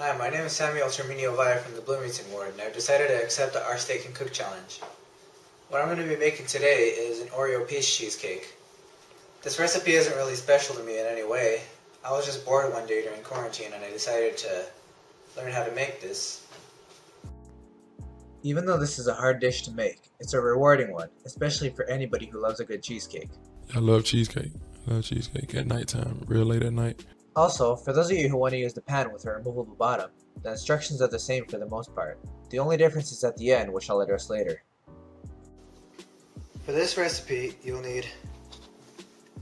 Hi, my name is Samuel Terminio Vaya from the Bloomington Ward, and I've decided to accept the Rstake and Cook Challenge. What I'm going to be making today is an Oreo peach cheesecake. This recipe isn't really special to me in any way. I was just bored one day during quarantine and I decided to learn how to make this. Even though this is a hard dish to make, it's a rewarding one, especially for anybody who loves a good cheesecake. I love cheesecake. I love cheesecake at nighttime, real late at night. Also, for those of you who want to use the pan with a removable bottom, the instructions are the same for the most part. The only difference is at the end, which I'll address later. For this recipe, you'll need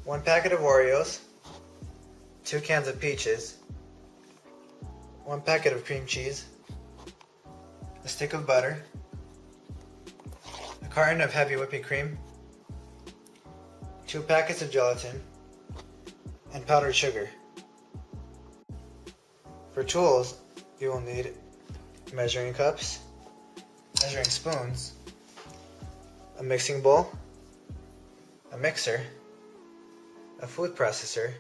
1 packet of Oreos, 2 cans of peaches, 1 packet of cream cheese, a stick of butter, a carton of heavy whipping cream, 2 packets of gelatin, and powdered sugar. For tools, you will need measuring cups, measuring spoons, a mixing bowl, a mixer, a food processor,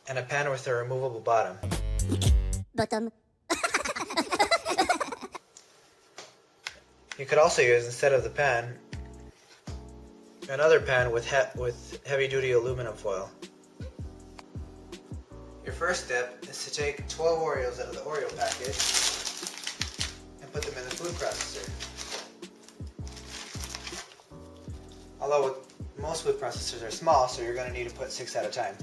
and a pan with a removable bottom. You could also use, instead of the pan, another pan with heavy-duty aluminum foil. Your first step is to take 12 Oreos out of the Oreo packet and put them in the food processor. Although most food processors are small, so you're going to need to put 6 at a time.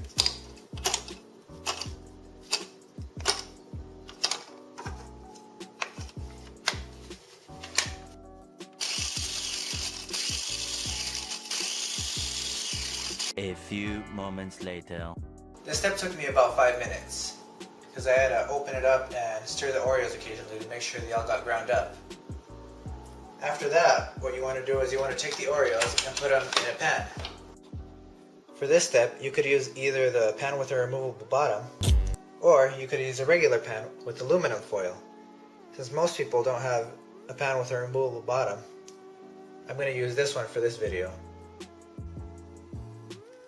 A few moments later. This step took me about 5 minutes, because I had to open it up and stir the Oreos occasionally to make sure they all got ground up. After that, what you want to do is you want to take the Oreos and put them in a pan. For this step, you could use either the pan with a removable bottom, or you could use a regular pan with aluminum foil. Since most people don't have a pan with a removable bottom, I'm going to use this one for this video.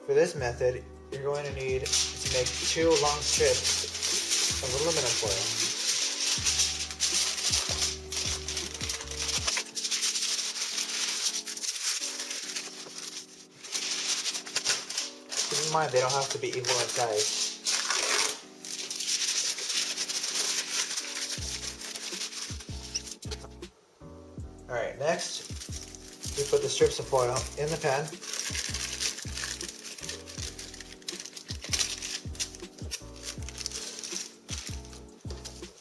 For this method, you're going to need to make 2 long strips of aluminum foil. Keep in mind they don't have to be equal in size. Alright, next we put the strips of foil in the pan.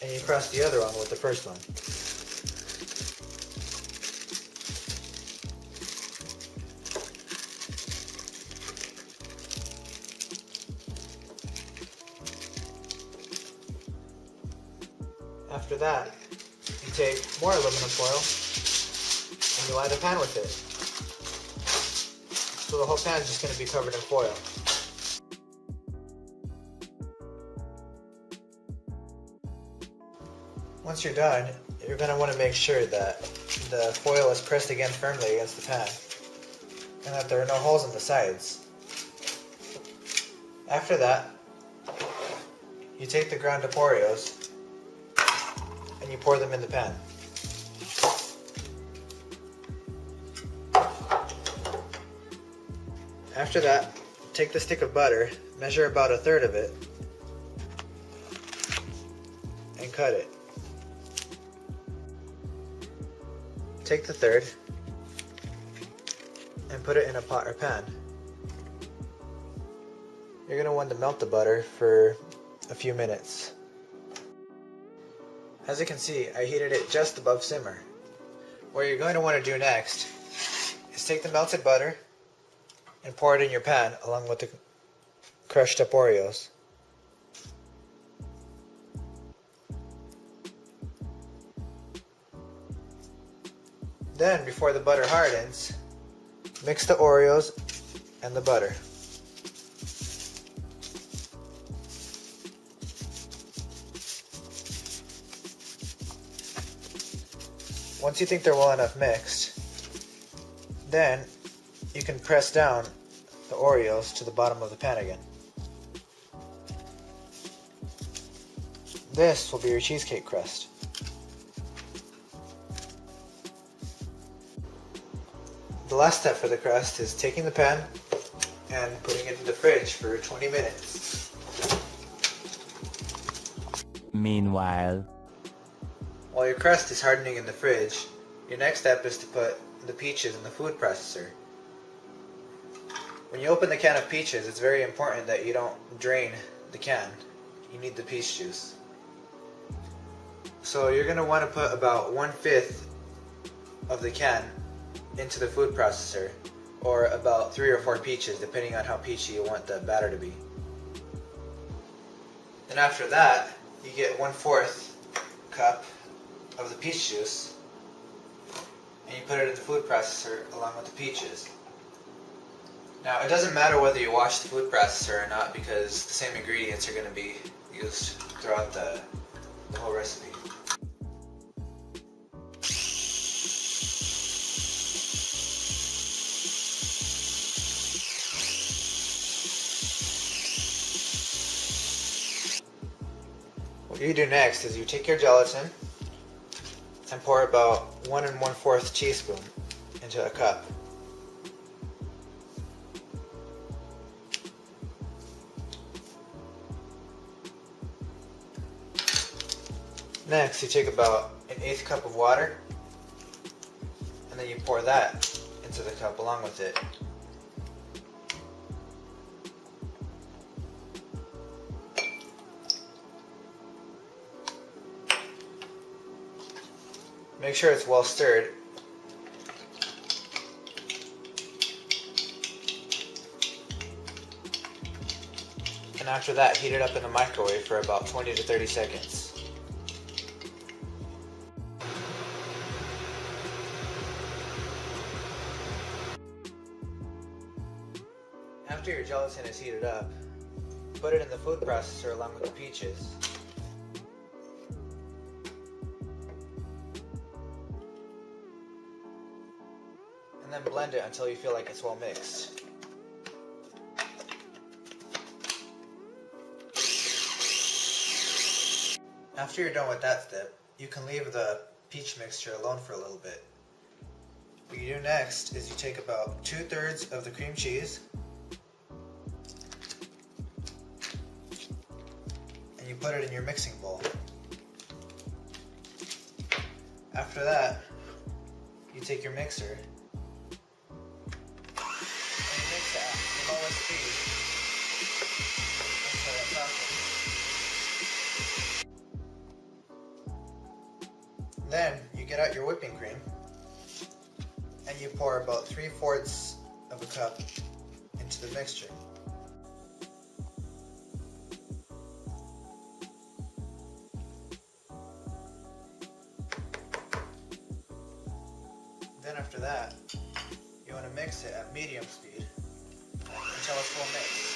And you cross the other one with the first one. After that, you take more aluminum foil and you line the pan with it. So the whole pan is just going to be covered in foil. Once you're done, you're going to want to make sure that the foil is pressed again firmly against the pan and that there are no holes in the sides. After that, you take the ground up Oreos and you pour them in the pan. After that, take the stick of butter, measure about 1/3 of it, and cut it. Take the 1/3 and put it in a pot or pan. You're going to want to melt the butter for a few minutes. As you can see, I heated it just above simmer. What you're going to want to do next is take the melted butter and pour it in your pan along with the crushed up Oreos. Then, before the butter hardens, mix the Oreos and the butter. Once you think they're well enough mixed, then you can press down the Oreos to the bottom of the pan again. This will be your cheesecake crust. The last step for the crust is taking the pan and putting it in the fridge for 20 minutes. Meanwhile, While your crust is hardening in the fridge, your next step is to put the peaches in the food processor. When you open the can of peaches, it's very important that you don't drain the can. You need the peach juice. So you're going to want to put about 1/5 of the can into the food processor, or about 3 or 4 peaches, depending on how peachy you want the batter to be. Then after that, you get 1/4 cup of the peach juice, and you put it in the food processor along with the peaches. Now, it doesn't matter whether you wash the food processor or not, because the same ingredients are going to be used throughout the whole recipe. What you do next is you take your gelatin and pour about 1 1/4 teaspoon into a cup. Next, you take about 1/8 cup of water, and then you pour that into the cup along with it. Make sure it's well stirred. And after that, heat it up in the microwave for about 20 to 30 seconds. After your gelatin is heated up, put it in the food processor along with the peaches. And then blend it until you feel like it's well mixed. After you're done with that step, you can leave the peach mixture alone for a little bit. What you do next is you take about 2/3 of the cream cheese and you put it in your mixing bowl. After that, you take your mixer and you mix it at the lowest speed until it softens. Then you get out your whipping cream and you pour about 3/4 of a cup into the mixture. Then after that, you want to mix it at medium speed until it's well mixed.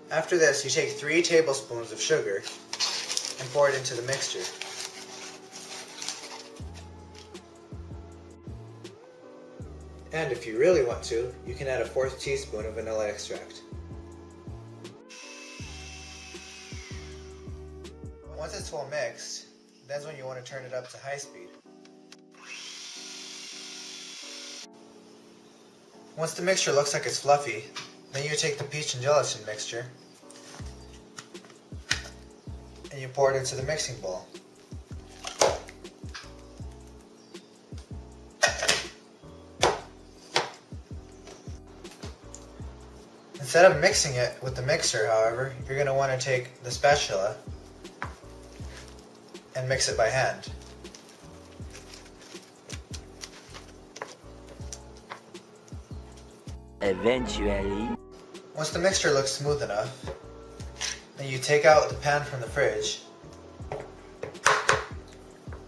After this, you take 3 tablespoons of sugar and pour it into the mixture. And if you really want to, you can add a 1/4 teaspoon of vanilla extract. Once it's well mixed, that's when you want to turn it up to high speed. Once the mixture looks like it's fluffy, then you take the peach and gelatin mixture and you pour it into the mixing bowl. Instead of mixing it with the mixer, however, you're going to want to take the spatula and mix it by hand. eventually, Once the mixture looks smooth enough, then you take out the pan from the fridge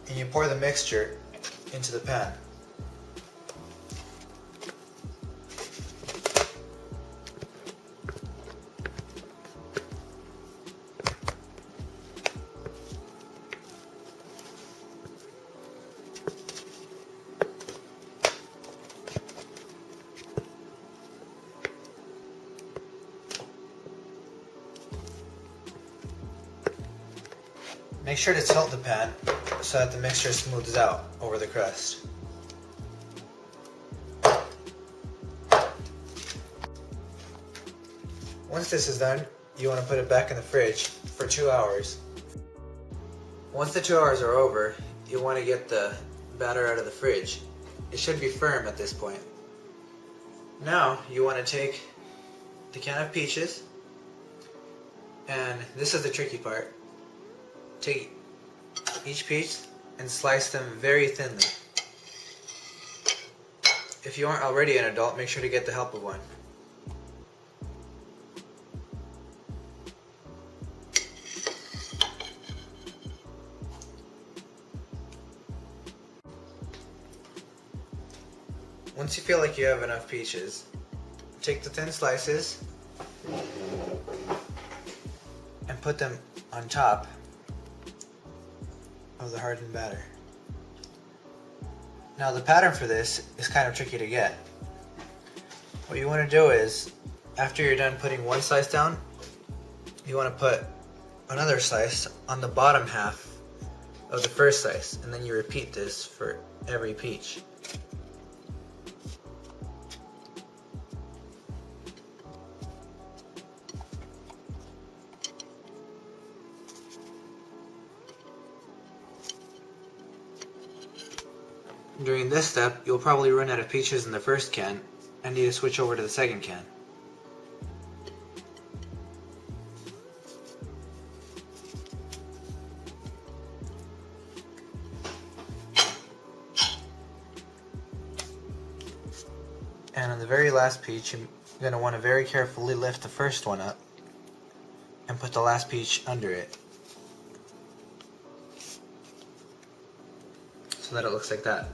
and you pour the mixture into the pan. Make sure to tilt the pan so that the mixture smooths out over the crust. Once this is done, you want to put it back in the fridge for 2 hours. Once the 2 hours are over, you want to get the batter out of the fridge. It should be firm at this point. Now you want to take the can of peaches, and this is the tricky part. Take each peach and slice them very thinly. If you aren't already an adult, make sure to get the help of one. Once you feel like you have enough peaches, take the thin slices and put them on top of the hardened batter. Now the pattern for this is kind of tricky to get. What you want to do is, after you're done putting one slice down, you want to put another slice on the bottom half of the first slice, and then you repeat this for every peach. During this step, you'll probably run out of peaches in the first can and need to switch over to the second can. And on the very last peach, you're going to want to very carefully lift the first one up and put the last peach under it, so that it looks like that.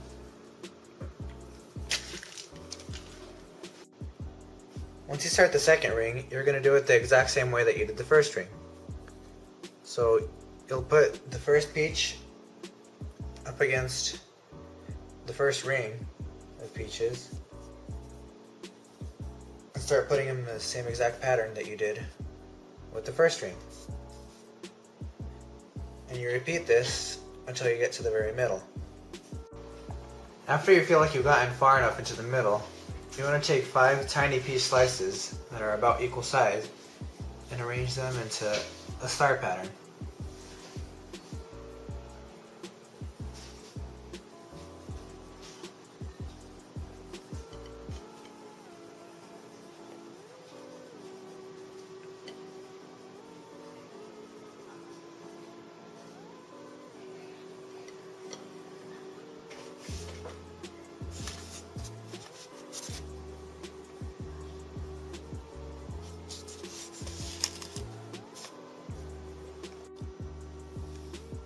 Once you start the second ring, you're going to do it the exact same way that you did the first ring. So you'll put the first peach up against the first ring of peaches and start putting them in the same exact pattern that you did with the first ring. And you repeat this until you get to the very middle. After you feel like you've gotten far enough into the middle, you want to take 5 tiny peach slices that are about equal size and arrange them into a star pattern.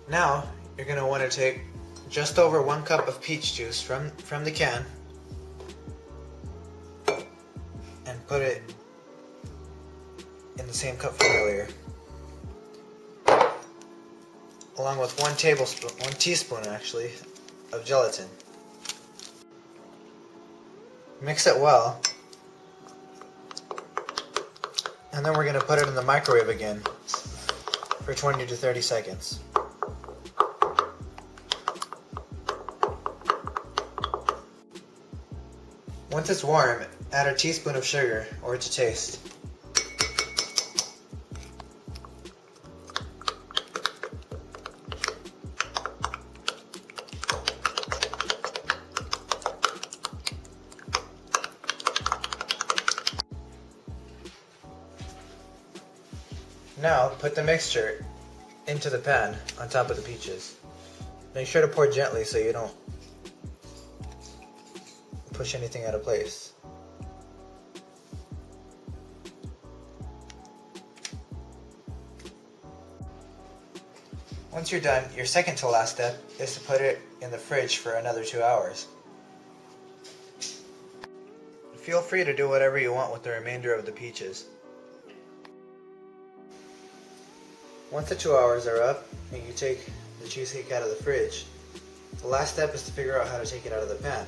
Now, you're going to want to take just over 1 cup of peach juice from the can and put it in the same cup from earlier, along with 1 teaspoon actually, of gelatin. Mix it well, and then we're going to put it in the microwave again for 20 to 30 seconds. Once it's warm, add a teaspoon of sugar or to taste. Now put the mixture into the pan on top of the peaches. Make sure to pour gently so you don't push anything out of place. Once you're done, your second to last step is to put it in the fridge for another 2 hours. Feel free to do whatever you want with the remainder of the peaches. Once the 2 hours are up and you take the cheesecake out of the fridge, the last step is to figure out how to take it out of the pan.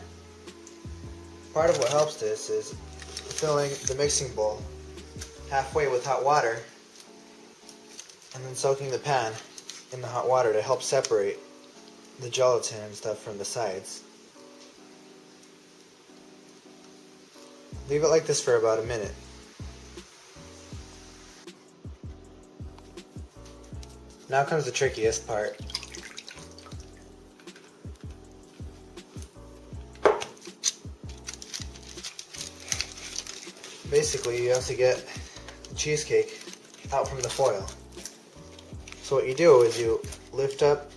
Part of what helps this is filling the mixing bowl halfway with hot water and then soaking the pan in the hot water to help separate the gelatin and stuff from the sides. Leave it like this for about a minute. Now comes the trickiest part. Basically, you have to get the cheesecake out from the foil. So what you do is you lift up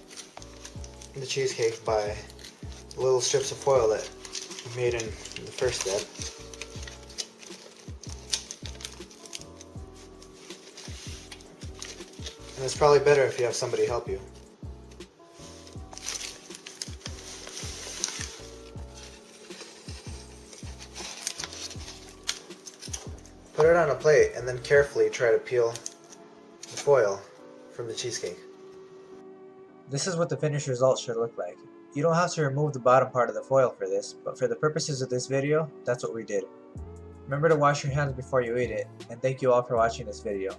the cheesecake by little strips of foil that you made in the first step. And it's probably better if you have somebody help you. Put it on a plate and then carefully try to peel the foil from the cheesecake. This is what the finished result should look like. You don't have to remove the bottom part of the foil for this, but for the purposes of this video, that's what we did. Remember to wash your hands before you eat it, and thank you all for watching this video.